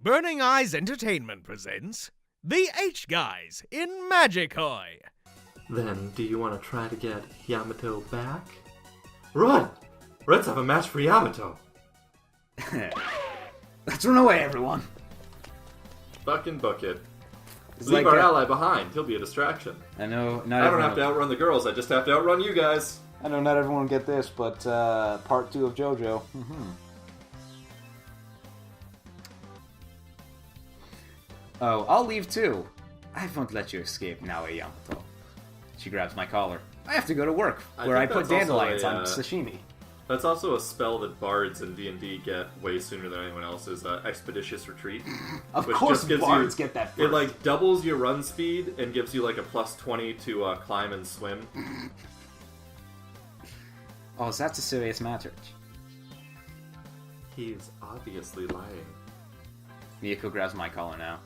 Burning Eyes Entertainment presents The H-Guys in Majikoi. Then, do you want to try to get Yamato back? Run! Let's have a match for Yamato! Let's run away, everyone! Fucking book it. It's Leave like our ally behind. He'll be a distraction. I know not I don't everyone have to outrun the girls. I just have to outrun you guys. I know not everyone will get this, but part 2 of JoJo. Oh, I'll leave too. I won't let you escape now, Yamato. She grabs my collar. I have to go to work, where I put think that's dandelions also on sashimi. That's also a spell that bards in D&D get way sooner than anyone else is Expeditious Retreat. Of which course just gives bards you, get that It first. doubles your run speed and gives you like a plus 20 to climb and swim. Oh, that's a serious matter. He's obviously lying. Miyako grabs my collar now.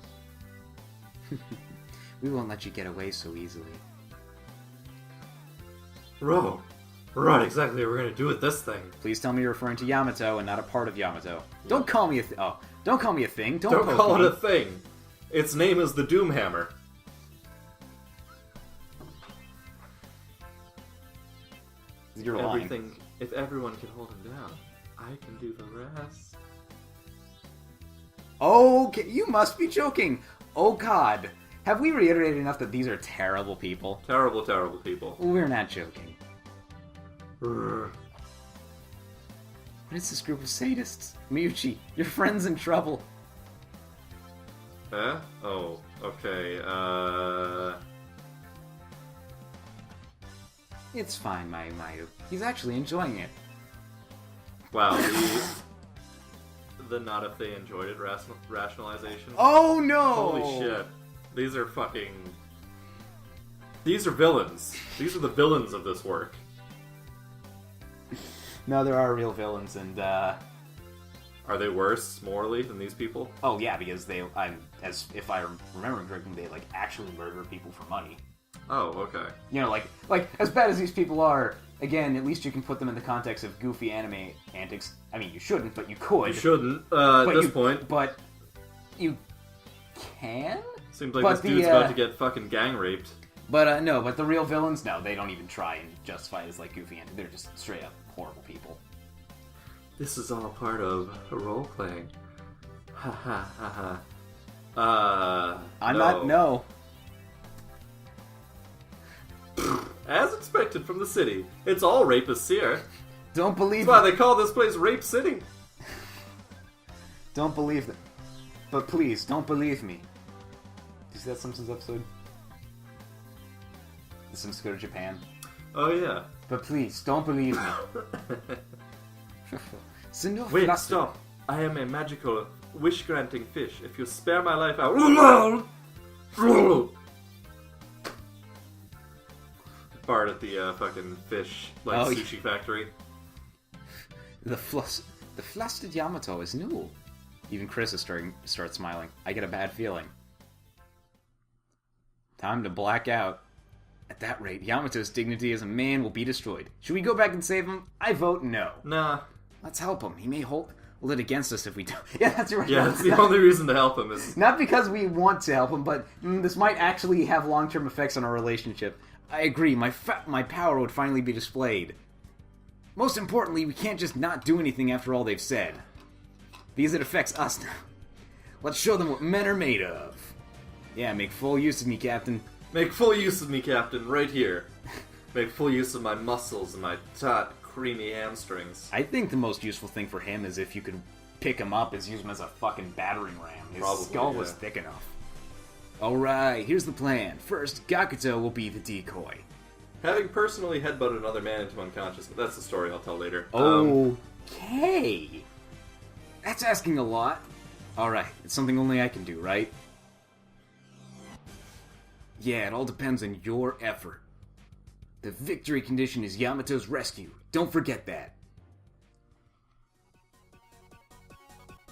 We won't let you get away so easily. Ro, right, exactly what we're gonna do with this thing. Please tell me you're referring to Yamato and not a part of Yamato. Don't call me a don't call me a thing. Don't Don't poke call me. it a thing. Its name is the Doomhammer. You're lying. Everything. If everyone can hold him down, I can do the rest. Okay, you must be joking. Oh God, have we reiterated enough that these are terrible people? Terrible, terrible people. We're not joking. Rrr. What is this group of sadists? Miyuchi, your friend's in trouble. Eh? Oh, okay. It's fine, Mayu. He's actually enjoying it. Wow. The not if they enjoyed it rationalization. Oh no! Holy shit. These are fucking. These are villains. These are the villains of this work. No, there are real villains, and Are they worse morally than these people? oh yeah, because as if I remember correctly, they like actually murder people for money. Oh, okay. You know, like as bad as these people are, again, at least you can put them in the context of goofy anime antics. I mean, you shouldn't, but you could. You shouldn't, at But this you- point. But you can? Seems like but this dude's about to get fucking gang raped. But no, but the real villains, no, they don't even try and justify it as like goofy antics. They're just straight up horrible people. This is all part of role playing. Ha ha ha ha. I'm not, no. As expected from the city, it's all rapists here. Don't believe That's why they call this place Rape City. Don't believe them. But please, don't believe me. Did you see that Simpsons episode? The Simpsons go to Japan. Oh yeah. But please, don't believe me. Senor Wait, Fluster. stop. I am a magical, wish-granting fish. If you spare my life, I'll... Bard at the fucking fish, Oh, sushi factory. The flustered Yamato is new. Even Chris is starts smiling. I get a bad feeling. Time to black out. At that rate, Yamato's dignity as a man will be destroyed. Should we go back and save him? I vote no. Nah. Let's help him. He may hold it against us if we don't. Yeah, that's right. Yeah, that's the only reason to help him is... Not because we want to help him, but this might actually have long-term effects on our relationship. I agree. My power would finally be displayed. Most importantly, we can't just not do anything after all they've said. Because it affects us now. Let's show them what men are made of. Yeah, make full use of me, Captain. Make full use of me, Captain, right here. Make full use of my muscles and my taut, creamy hamstrings. I think the most useful thing for him is if you could pick him up and use him as a fucking battering ram. His Probably, skull yeah. was thick enough. Alright, here's the plan. First, Gakuto will be the decoy. Having personally headbutted another man into unconsciousness, that's the story I'll tell later. Okay. That's asking a lot. Alright, it's something only I can do, right? Yeah, it all depends on your effort. The victory condition is Yamato's rescue. Don't forget that.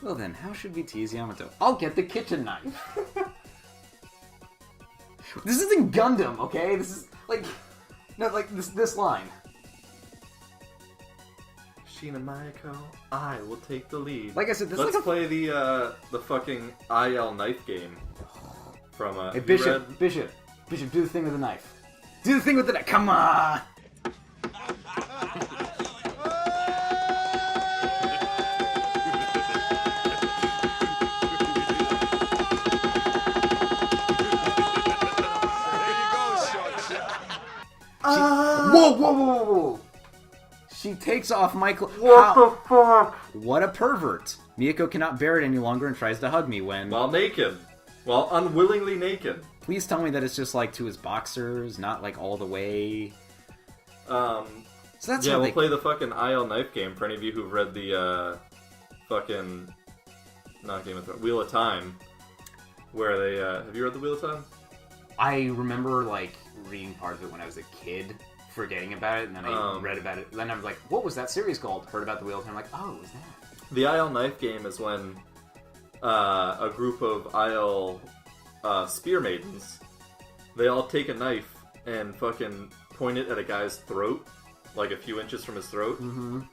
Well then, how should we tease Yamato? I'll get the kitchen knife. This isn't Gundam, okay? This is like... No, like this line. Shina Mayako, I will take the lead. Like I said, this Let's is like play the fucking IL knife game from Hey, Bishop, Bishop, do the thing with the knife. Do the thing with the knife. Come on. Whoa! She takes off Michael. What the fuck? What a pervert! Miyako cannot bear it any longer and tries to hug me when... While naked. While unwillingly naked. Please tell me that it's just like to his boxers, not like all the way. So that's yeah, how we'll they... play the fucking IL knife game for any of you who've read the fucking... Not Game of Thrones. Wheel of Time. Where they... have you read the Wheel of Time? I remember, like, reading part of it when I was a kid, forgetting about it, and then I read about it. Then I was like, what was that series called? Heard about the Wheel of Time, I'm like, oh, what was that? The IL knife game is when a group of IL spear maidens, they all take a knife and fucking point it at a guy's throat, like a few inches from his throat, and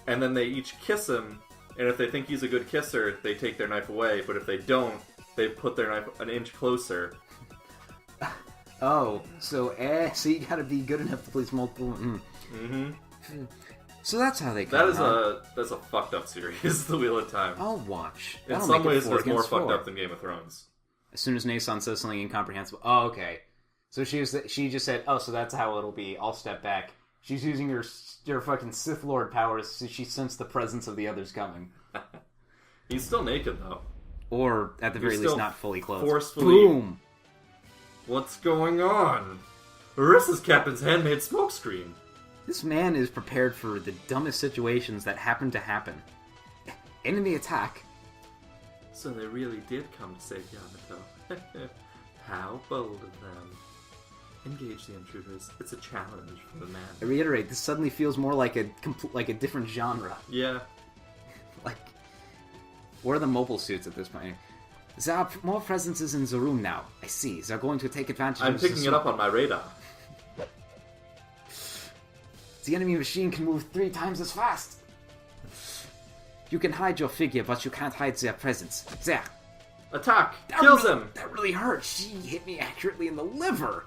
then they each kiss him, and if they think he's a good kisser, they take their knife away, but if they don't, they put their knife an inch closer. Oh, so you gotta be good enough to place multiple... So that's how they come That's a fucked up series, The Wheel of Time. I'll watch. In some ways, it's more fucked up than Game of Thrones. As soon as Nason says something incomprehensible... Oh, okay. So she just said, oh, so that's how it'll be. I'll step back. She's using her fucking Sith Lord powers so she sensed the presence of the others coming. He's still naked, though. Or, at the very least, not fully clothed. Forcefully... Boom! What's going on? Marissa's Captain's handmade smokescreen. This man is prepared for the dumbest situations that happen to happen. Enemy attack. So they really did come to save Yamato. How bold of them. Engage the intruders. It's a challenge for the man. I reiterate, this suddenly feels more like a different genre. Yeah. Like, where are the mobile suits at this point? There are more presences in the room now. I see. They're going to take advantage of I'm picking it up on my radar. The enemy machine can move 3 times as fast. You can hide your figure, but you can't hide their presence. There. Attack! Kills him! That really hurt. She hit me accurately in the liver.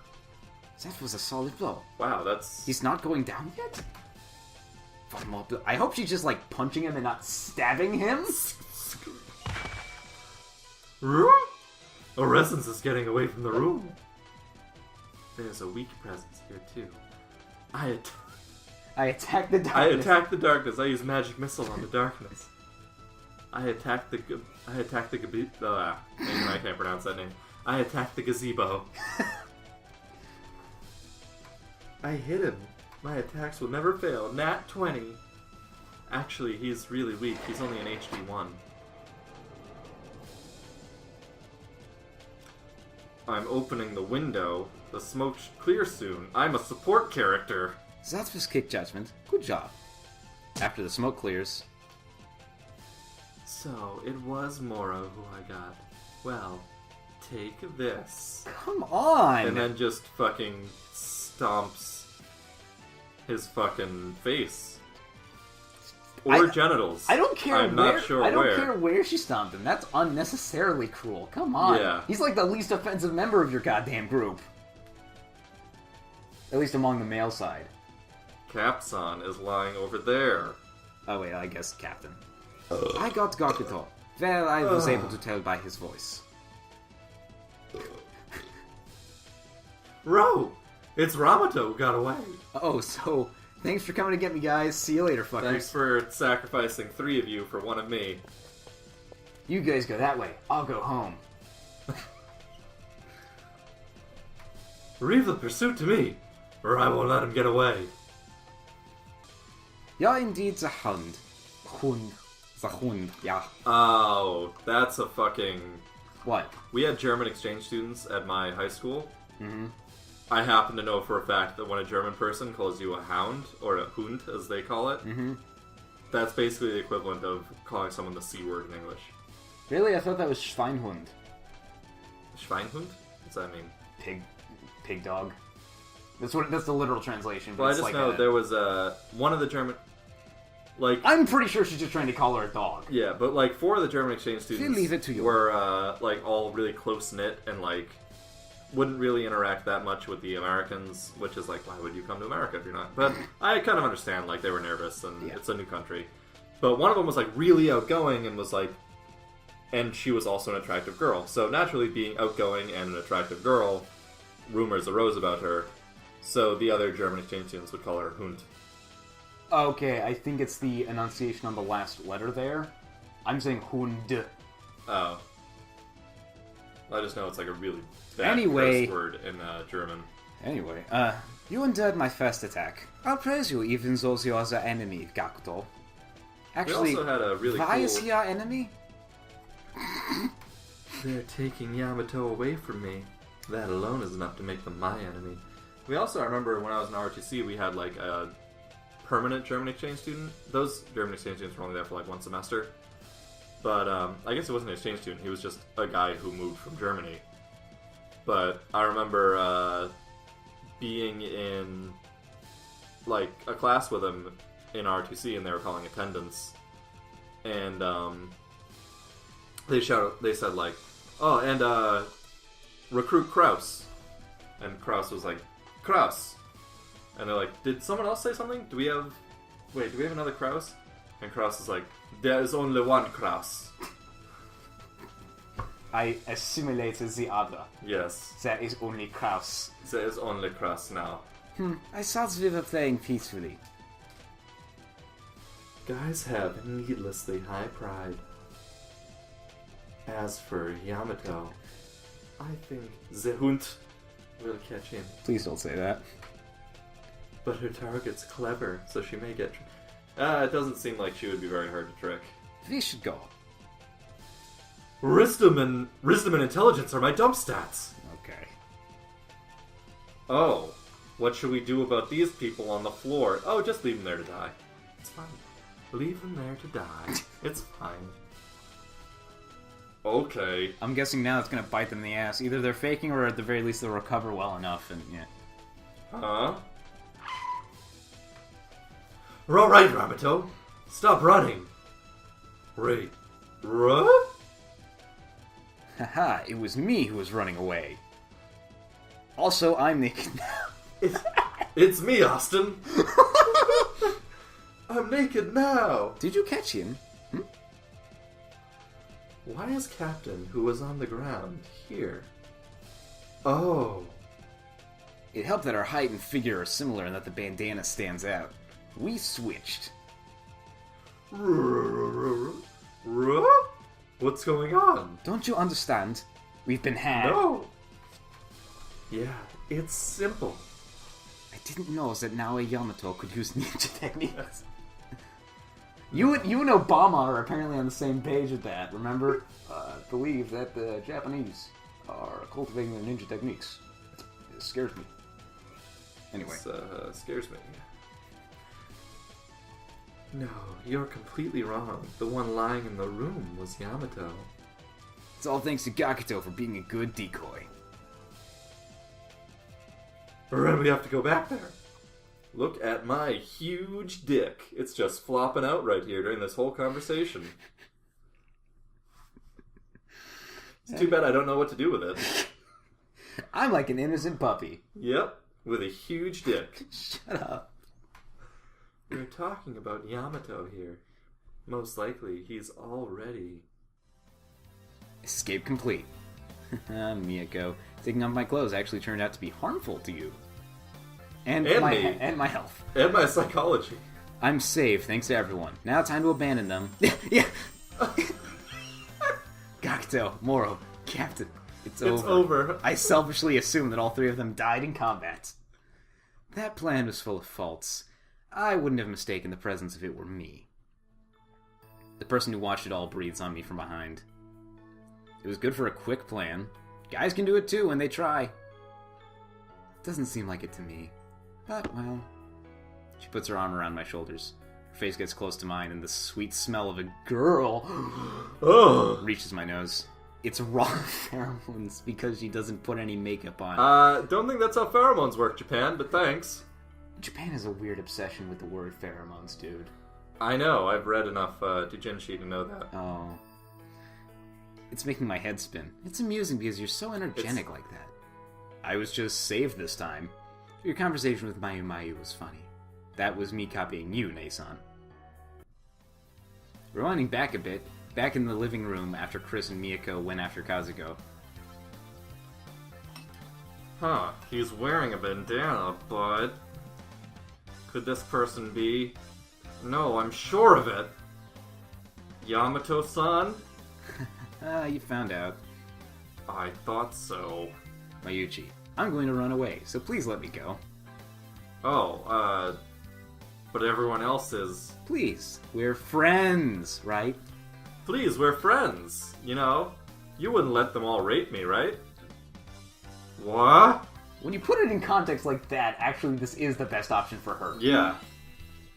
That was a solid blow. Wow, that's... He's not going down yet? I hope she's just, like, punching him and not stabbing him. Orescence is getting away from the room. There's a weak presence here, too. I attack the darkness. I attack the darkness. I use magic missile on the darkness. I attack the I can't pronounce that name. I attack the gazebo. I hit him. My attacks will never fail. Nat 20. Actually, he's really weak. He's only an HD 1. I'm opening the window. The smoke should clear soon. I'm a support character. That was kick judgment. Good job. After the smoke clears. So, it was Moro who I got. Well, take this. Come on! And then just fucking stomps his fucking face. Or genitals. I don't care I'm not sure I don't where. care where she stomped him. That's unnecessarily cruel. Come on. Yeah. He's like the least offensive member of your goddamn group. At least among the male side. Capson is lying over there. Oh wait, I guess Captain. I got Gakuto. Well, I was able to tell by his voice. Ro! It's Ramato who got away. Oh, so thanks for coming to get me, guys. See you later, fuckers. Thanks for sacrificing 3 of you for 1 of me. You guys go that way. I'll go home. Leave the pursuit to me, or I won't let him get away. Ja, indeed, the Hund. Hund. The Hund, yeah. Oh, that's a fucking... What? We had German exchange students at my high school. Mm-hmm. I happen to know for a fact that when a German person calls you a hound, or a Hund, as they call it, that's basically the equivalent of calling someone the C word in English. Really? I thought that was Schweinhund. Schweinhund? What's that mean? Pig dog. That's the literal translation. But Well, I it's just like know there was one of the German... Like, I'm pretty sure she's just trying to call her a dog. yeah, but like 4 of the German exchange students leave it to you. were like all really close knit and like wouldn't really interact that much with the Americans, which is like, why would you come to America if you're not? But I kind of understand, like they were nervous and it's a new country. But one of them was like really outgoing and was like, and she was also an attractive girl. So naturally, being outgoing and an attractive girl, rumors arose about her. So the other German exchange students would call her Hund. Okay, I think it's the enunciation on the last letter there. I'm saying Hund. Oh. I just know it's like a really bad curse word in German. Anyway, you endured my first attack. I'll praise you even though you are the enemy, Gakuto. Actually, we also had a really why cool... is he our enemy? They're taking Yamato away from me. That alone is enough to make them my enemy. We also, I remember when I was in ROTC, we had like a permanent German exchange student. Those German exchange students were only there for like 1 semester. But I guess he wasn't an exchange student. He was just a guy who moved from Germany. But I remember being in like a class with him in ROTC, and they were calling attendance. And they said like, oh, and recruit Kraus. And Kraus was like, Kraus. And they're like, did someone else say something? Do we have another Kraus? And Kraus is like, there is only one Kraus. I assimilated the other. Yes. There is only Kraus. There is only Kraus now. I thought we were playing peacefully. Guys have needlessly high pride. As for Yamato, I think the Hund will catch him. Please don't say that. But her target's clever, so she may get... it doesn't seem like she would be very hard to trick. We should go. Wisdom and intelligence are my dump stats. Okay. Oh, what should we do about these people on the floor? Oh, just leave them there to die. It's fine. Leave them there to die. It's fine. Okay. I'm guessing now it's gonna bite them in the ass. Either they're faking, or at the very least they'll recover well enough, and yeah. Huh? We're alright, Yamato. Stop running. Wait. Run? Haha, it was me who was running away. Also, I'm naked now. It's me, Austin. I'm naked now. Did you catch him? Why is Captain, who was on the ground, here? Oh. It helped that our height and figure are similar and that the bandana stands out. We switched. What's going on? Don't you understand? We've been had. No. Yeah, it's simple. I didn't know that Naoya Yamato could use ninja techniques. You and Obama are apparently on the same page with that, remember? I believe that the Japanese are cultivating their ninja techniques. It scares me. Anyway. It scares me. No, you're completely wrong. The one lying in the room was Yamato. It's all thanks to Gakuto for being a good decoy. Then we have to go back there. Look at my huge dick. It's just flopping out right here during this whole conversation. It's too bad I don't know what to do with it. I'm like an innocent puppy. Yep, with a huge dick. Shut up. We're talking about Yamato here. Most likely, he's already... Escape complete. Miyako, taking off my clothes actually turned out to be harmful to you. And my health. And my psychology. I'm safe, thanks to everyone. Now time to abandon them. Yeah. Gakuto, Moro, Captain, it's over. I selfishly assumed that all 3 of them died in combat. That plan was full of faults. I wouldn't have mistaken the presence if it were me. The person who watched it all breathes on me from behind. It was good for a quick plan. Guys can do it too when they try. Doesn't seem like it to me. But, well... She puts her arm around my shoulders. Her face gets close to mine, and the sweet smell of a girl reaches my nose. It's raw pheromones because she doesn't put any makeup on. Don't think that's how pheromones work, Japan, but thanks. Japan has a weird obsession with the word pheromones, dude. I know, I've read enough doujinshi to know that. Oh. It's making my head spin. It's amusing because you're so energetic like that. I was just saved this time. Your conversation with Mayu was funny. That was me copying you, Nason. Rewinding back a bit, back in the living room after Chris and Miyako went after Kazuko. Huh, he's wearing a bandana, but... Could this person be... No, I'm sure of it! Yamato-san? You found out. I thought so. Mayuchi, I'm going to run away, so please let me go. Oh, but everyone else is... Please, we're friends, right? Please, we're friends, you know? You wouldn't let them all rape me, right? What? When you put it in context like that, actually this is the best option for her. Yeah.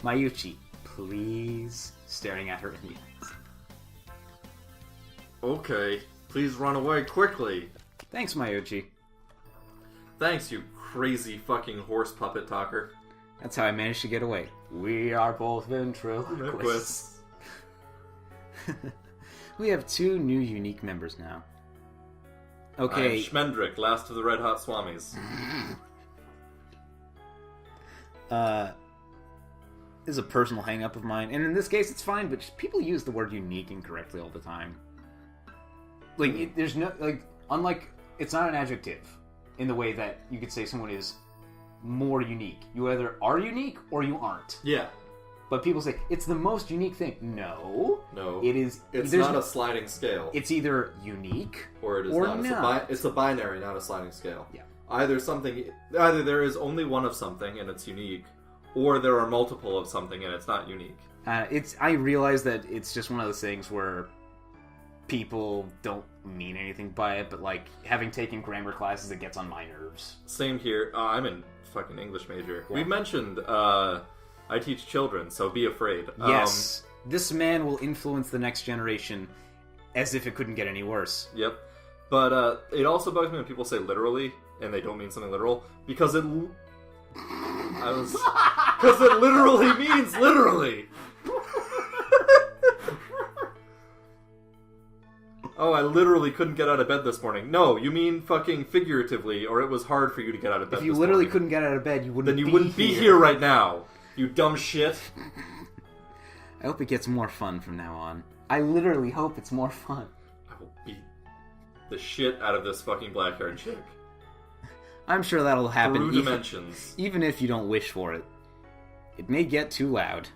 Mayuchi, please, staring at her in the eyes. Okay, please run away quickly. Thanks, Mayuchi. Thanks, you crazy fucking horse puppet talker. That's how I managed to get away. We are both ventriloquists. We have 2 new unique members now. Okay. I'm Schmendrick, last of the Red Hot Swamis. This is a personal hang-up of mine, and in this case it's fine, but people use the word unique incorrectly all the time. Like, there's no, like, unlike, it's not an adjective in the way that you could say someone is more unique. You either are unique or you aren't. Yeah. But people say, it's the most unique thing. No. No. It is... It's not a sliding scale. It's either unique or it is or not. It's a binary, not a sliding scale. Yeah. Either there is only one of something and it's unique, or there are multiple of something and it's not unique. I realize that it's just one of those things where people don't mean anything by it, but like having taken grammar classes, it gets on my nerves. Same here. I'm in fucking English major. Yeah. We mentioned I teach children, so be afraid. Yes, this man will influence the next generation as if it couldn't get any worse. Yep. But it also bugs me when people say literally and they don't mean something literal because it literally means literally. Oh, I literally couldn't get out of bed this morning. No, you mean fucking figuratively, or it was hard for you to get out of bed If you this literally morning. couldn't get out of bed, you wouldn't Then you wouldn't be here right now, you dumb shit. I hope it gets more fun from now on. I literally hope it's more fun. I will beat the shit out of this fucking black-haired chick. I'm sure that'll happen Through dimensions. even if you don't wish for it. It may get too loud.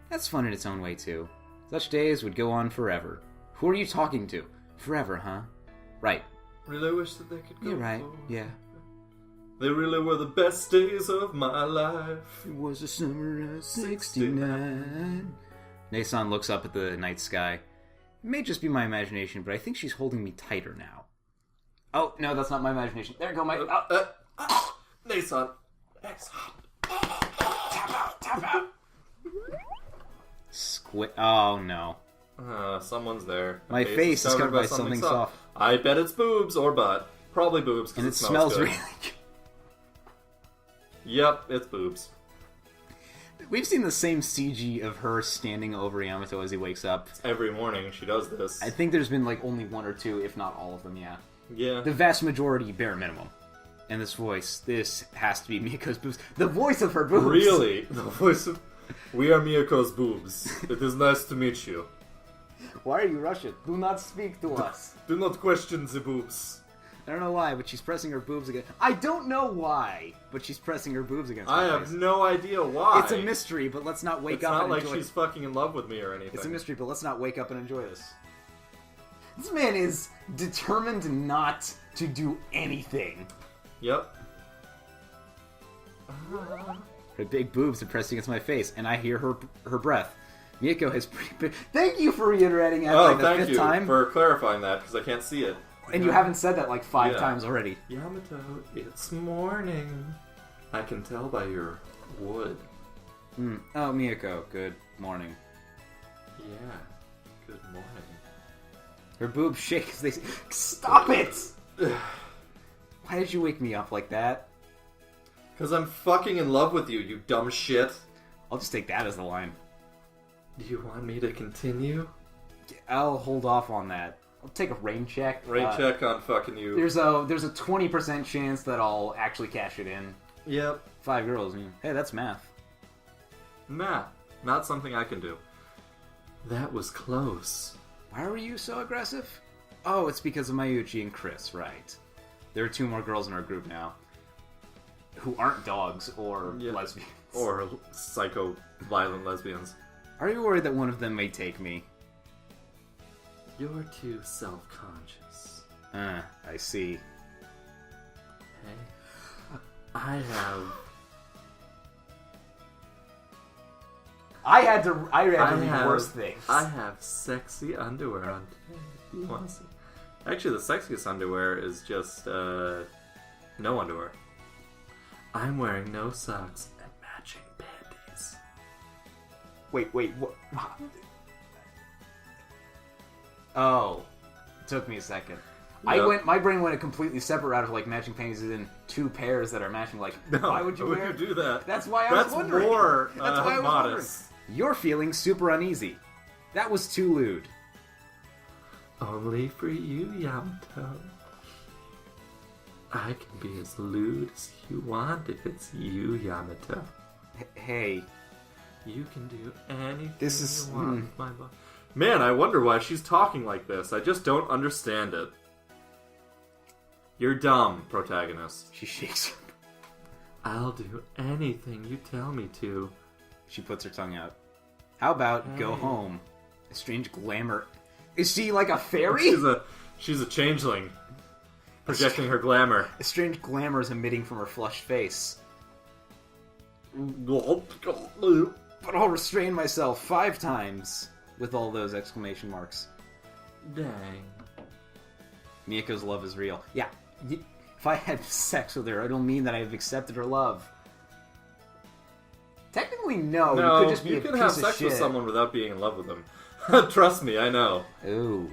That's fun in its own way, too. Such days would go on forever. Who are you talking to? Forever, huh? Right. Really wish that they could go. You're right, forward. yeah. They really were the best days of my life. It was the summer of 69. Nason looks up at the night sky. It may just be my imagination, but I think she's holding me tighter now. Oh, no, that's not my imagination. There go my... Nason. Tap out. Oh, no. Someone's there. My face is covered by something soft. I bet it's boobs or butt. Probably boobs, because And it smells good. really good. Yep, it's boobs. We've seen the same CG of her standing over Yamato as he wakes up. Every morning she does this. I think there's been like only 1 or 2, if not all of them, yeah. Yeah. The vast majority, bare minimum. And this voice, this has to be Miyako's boobs. The voice of her boobs! Really? The voice of... We are Miyako's boobs. It is nice to meet you. Why are you Russian? Do not speak to us. Do not question the boobs. I don't know why, but she's pressing her boobs again. I don't know why, but she's pressing her boobs against I my have face. no idea why. It's a mystery, but let's not wake up It's and not like enjoy she's fucking in love with me or anything. It's a mystery, but let's not wake up and enjoy this. This man is determined not to do anything. Yep. Her big boobs are pressed against my face, and I hear her breath. Miyako has pretty big... Thank you for reiterating that like the thank fifth you time. for clarifying that, because I can't see it. And you haven't said that like 5 Yeah. times already. Yamato, it's morning. I can tell by your wood. Oh, Miyako, good morning. Yeah, good morning. Her boobs shake as they say, stop it! Why did you wake me up like that? Because I'm fucking in love with you, you dumb shit. I'll just take that as the line. Do you want me to continue? I'll hold off on that. I'll take a rain check. Rain check on fucking you. There's a 20% chance that I'll actually cash it in. Yep. 5 girls. Hey, that's math. Nah, not something I can do. That was close. Why were you so aggressive? Oh, it's because of Mayuchi and Chris, right. There are 2 more girls in our group now. Who aren't dogs or lesbians. Or psycho violent lesbians. Are you worried that one of them may take me? You're too self-conscious. I see. Hey, I had to read worse things. I have sexy underwear on today. You want to see? Actually, the sexiest underwear is just no underwear. I'm wearing no socks and matching panties. Wait, what? Oh, it took me a second. Yep. My brain went a completely separate route of like matching panties in 2 pairs that are matching. Like, No, why would you do that? That's why I was wondering. More, That's why I was modest. wondering. You're feeling super uneasy. That was too lewd. Only for you, Yamato. I can be as lewd as you want if it's you, Yamato. Hey. You can do anything This is- you want with my body. Man, I wonder why she's talking like this. I just don't understand it. You're dumb, protagonist. She shakes. I'll do anything you tell me to. She puts her tongue out. How about go Hey. home? A strange glamour. Is she like a fairy? She's a changeling. Projecting her glamour. A strange glamour is emitting from her flushed face. But I'll restrain myself 5 times with all those exclamation marks. Dang. Miyako's love is real. Yeah, if I had sex with her, it'll mean that I've accepted her love. Technically, no. You could just be a can piece have of sex shit. with someone without being in love with them. Trust me, I know. Ooh.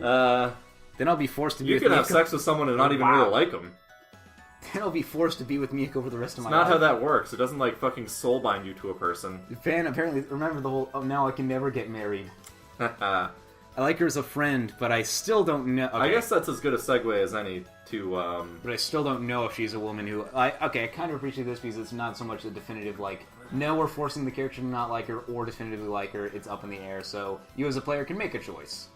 Then Then I'll be forced to be you with can Miyako. have sex with someone and not even Wow. really like them. Then I'll be forced to be with Miyako for the rest of my It's not life. how that works. It doesn't like fucking soul bind you to a person. Fan, apparently, remember the whole, oh, now I can never get married. I like her as a friend, but I still don't know. Okay. I guess that's as good a segue as any to, But I still don't know if she's a woman who... I kind of appreciate this because it's not so much a definitive, like, no, we're forcing the character to not like her, or definitively like her. It's up in the air, so you as a player can make a choice.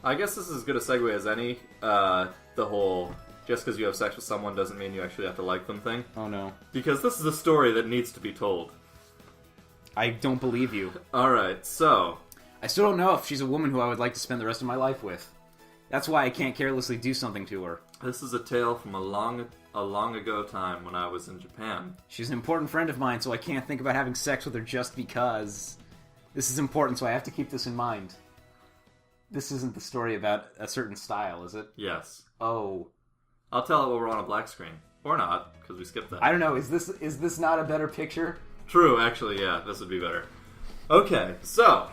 I guess this is as good a segue as any. The whole just because you have sex with someone doesn't mean you actually have to like them thing. Oh no. Because this is a story that needs to be told. I don't believe you. Alright, so... I still don't know if she's a woman who I would like to spend the rest of my life with. That's why I can't carelessly do something to her. This is a tale from a long ago time when I was in Japan. She's an important friend of mine, so I can't think about having sex with her just because. This is important, so I have to keep this in mind. This isn't the story about a certain style, is it? Yes. Oh. I'll tell it while we're on a black screen. Or not, because we skipped that. I don't know, is this not a better picture? True, actually, yeah, this would be better. Okay, so...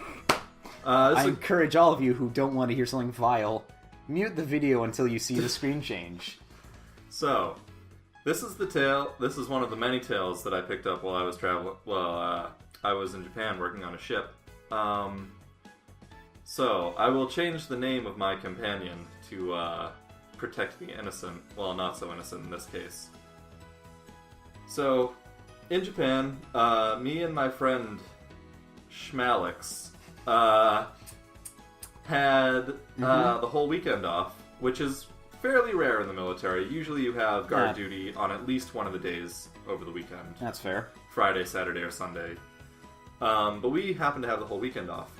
I encourage all of you who don't want to hear something vile, mute the video until you see the screen change. So, this is the tale. This is one of the many tales that I picked up while I was traveling. Well, I was in Japan working on a ship. So, I will change the name of my companion to protect the innocent. Well, not so innocent in this case. So, in Japan, me and my friend Schmalix had the whole weekend off, which is fairly rare in the military. Usually you have guard duty on at least one of the days over the weekend. That's fair. Friday, Saturday, or Sunday. But we happened to have the whole weekend off.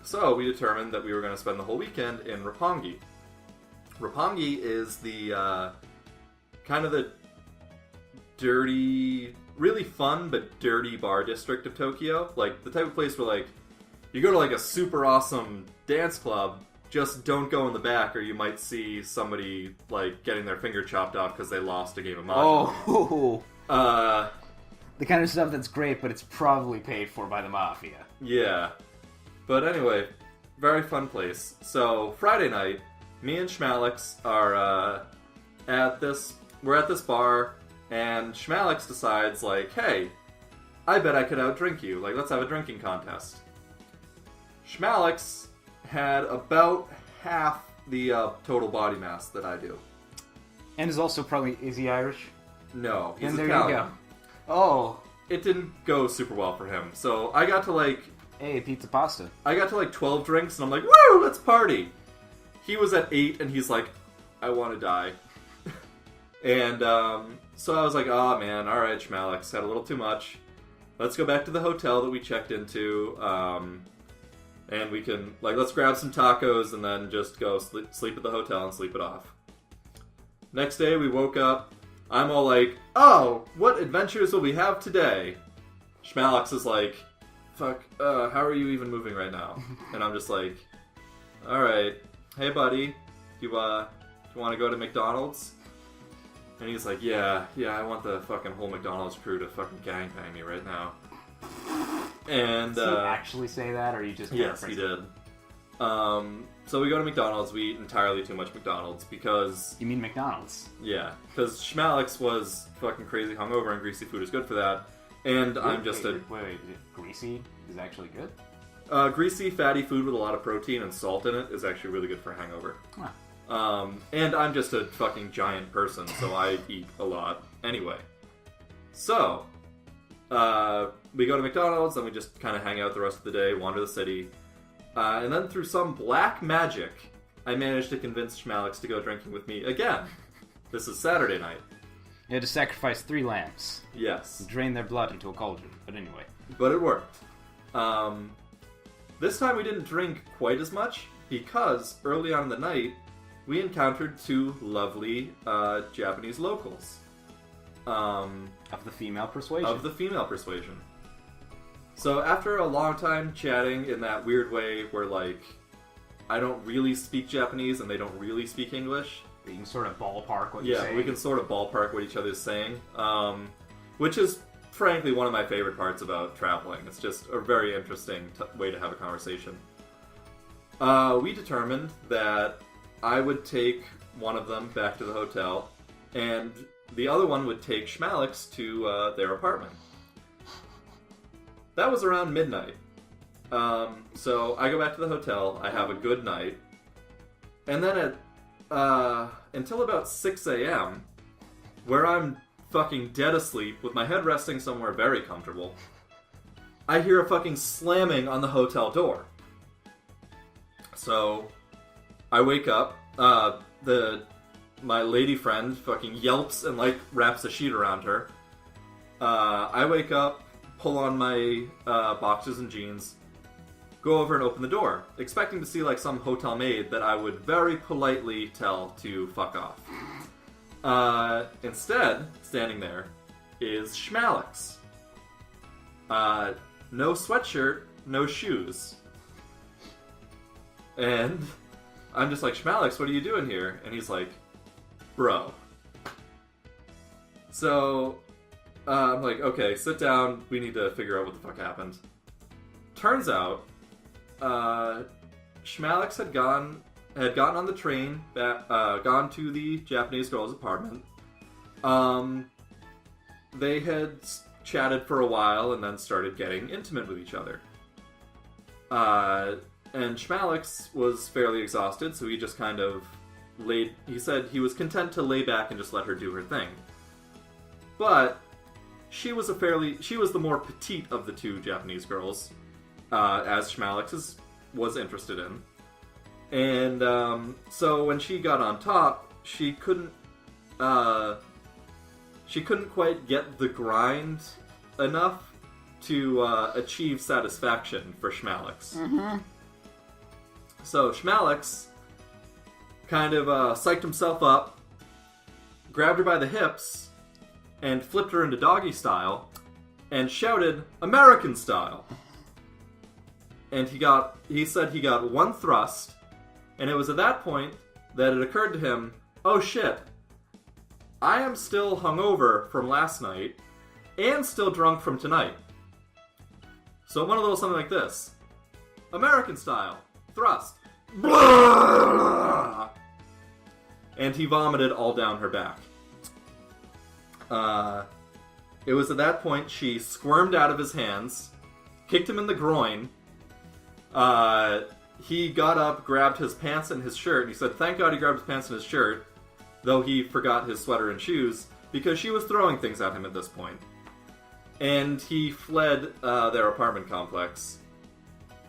So we determined that we were going to spend the whole weekend in Roppongi. Roppongi is the kind of the dirty, really fun but dirty bar district of Tokyo. Like the type of place where like you go to like a super awesome dance club, just don't go in the back or you might see somebody like getting their finger chopped off because they lost a game of Mahjong. Oh! The kind of stuff that's great, but it's probably paid for by the Mafia. Yeah. But anyway, very fun place. So, Friday night, me and Schmalix are we're at this bar, and Schmalix decides, like, hey, I bet I could outdrink you. Like, let's have a drinking contest. Schmalix had about half the total body mass that I do. And is also probably... Is he Irish? No, he's And there Italian. you go. Oh. It didn't go super well for him. So I got to like... Hey, pizza pasta. I got to like 12 drinks and I'm like, woo, let's party. He was at 8 and he's like, I want to die. And so I was like, oh man, alright, Schmalix, had a little too much. Let's go back to the hotel that we checked into. And we can, like, let's grab some tacos and then just go sleep at the hotel and sleep it off. Next day we woke up. I'm all like, oh, what adventures will we have today? Schmalix is like, fuck, how are you even moving right now? And I'm just like, alright, hey buddy, you want to go to McDonald's? And he's like, yeah, I want the fucking whole McDonald's crew to fucking gangbang me right now. And, Did he actually say that, or you just... Yes, he did. So we go to McDonald's, we eat entirely too much McDonald's, because... You mean McDonald's? Yeah, because Schmalix was fucking crazy hungover, and greasy food is good for that. And I'm just Wait, is it greasy? Is it actually good? Greasy, fatty food with a lot of protein and salt in it is actually really good for a hangover. Huh. And I'm just a fucking giant person, so I eat a lot. Anyway. So, we go to McDonald's, and we just kind of hang out the rest of the day, wander the city. And then through some black magic, I managed to convince Schmalix to go drinking with me again. This is Saturday night. You had to sacrifice 3 lambs. Yes. Drain their blood into a cauldron. But anyway. But it worked. This time we didn't drink quite as much, because early on in the night, we encountered 2 lovely Japanese locals. Of the female persuasion. So after a long time chatting in that weird way where, like, I don't really speak Japanese and they don't really speak English. You can sort of ballpark what you're saying. Yeah, we can sort of ballpark what each other is saying. Which is, frankly, one of my favorite parts about traveling. It's just a very interesting way to have a conversation. We determined that I would take one of them back to the hotel, and the other one would take Schmalix to their apartment. That was around midnight. So I go back to the hotel, I have a good night, and then at until about 6 a.m., where I'm fucking dead asleep with my head resting somewhere very comfortable, I hear a fucking slamming on the hotel door. So I wake up, my lady friend fucking yelps and like wraps a sheet around her. I wake up, pull on my boxers and jeans, go over and open the door, expecting to see like some hotel maid that I would very politely tell to fuck off. Instead, standing there, is Schmalix. No sweatshirt, no shoes. And I'm just like, Schmalix, what are you doing here? And he's like, bro. So, I'm like, okay, sit down, we need to figure out what the fuck happened. Turns out, Schmalix had gotten on the train, gone to the Japanese girl's apartment. They had chatted for a while and then started getting intimate with each other. And Schmalix was fairly exhausted, so he just kind of he said he was content to lay back and just let her do her thing. But she was the more petite of the 2 Japanese girls, as Schmalix was interested in. And so when she got on top, she couldn't quite get the grind enough to achieve satisfaction for Schmalix. Mm-hmm. So Schmalix kind of psyched himself up, grabbed her by the hips, and flipped her into doggy style, and shouted, American style! And he said he got 1 thrust, and it was at that point that it occurred to him, oh shit, I am still hungover from last night, and still drunk from tonight. So it went a little something like this. American style. Thrust. And he vomited all down her back. It was at that point she squirmed out of his hands, kicked him in the groin, He got up, grabbed his pants and his shirt, and he said, thank God he grabbed his pants and his shirt, though he forgot his sweater and shoes, because she was throwing things at him at this point. And he fled their apartment complex.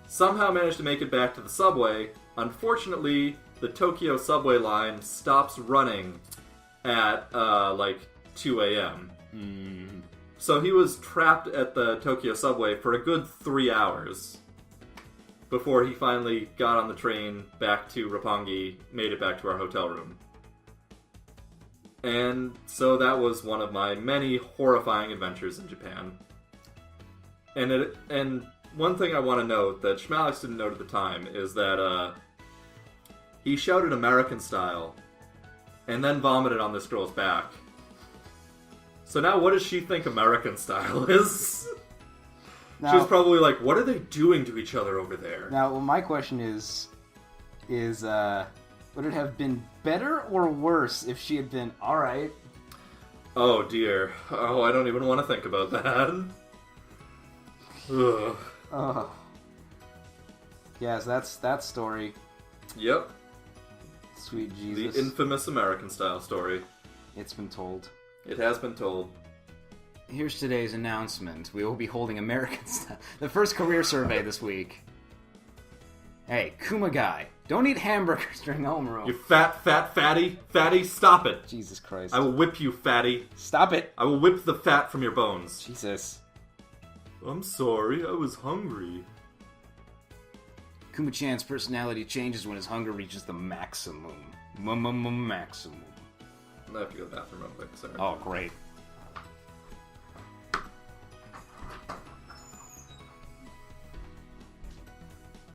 Somehow managed to make it back to the subway. Unfortunately, the Tokyo subway line stops running at, 2 a.m. So he was trapped at the Tokyo subway for a good 3 hours before he finally got on the train back to Roppongi, made it back to our hotel room. And so that was one of my many horrifying adventures in Japan. And one thing I want to note that Schmalix didn't note at the time is that he shouted American style and then vomited on this girl's back. So now what does she think American style is? Now, she was probably like, what are they doing to each other over there? Now, well, my question is would it have been better or worse if she had been, alright? Oh dear. Oh, I don't even want to think about that. Ugh. Oh. Yes, that's that story. Yep. Sweet Jesus. The infamous American style story. It's been told. It has been told. Here's today's announcement. We will be holding American style. The first career survey this week. Hey, Kumagai, don't eat hamburgers during homeroom. You fatty. Fatty, stop it. Jesus Christ. I will whip you, fatty. Stop it. I will whip the fat from your bones. Jesus. I'm sorry, I was hungry. Kuma-chan's personality changes when his hunger reaches the maximum. Maximum. I have to go to the bathroom real quick, sorry. Oh, great.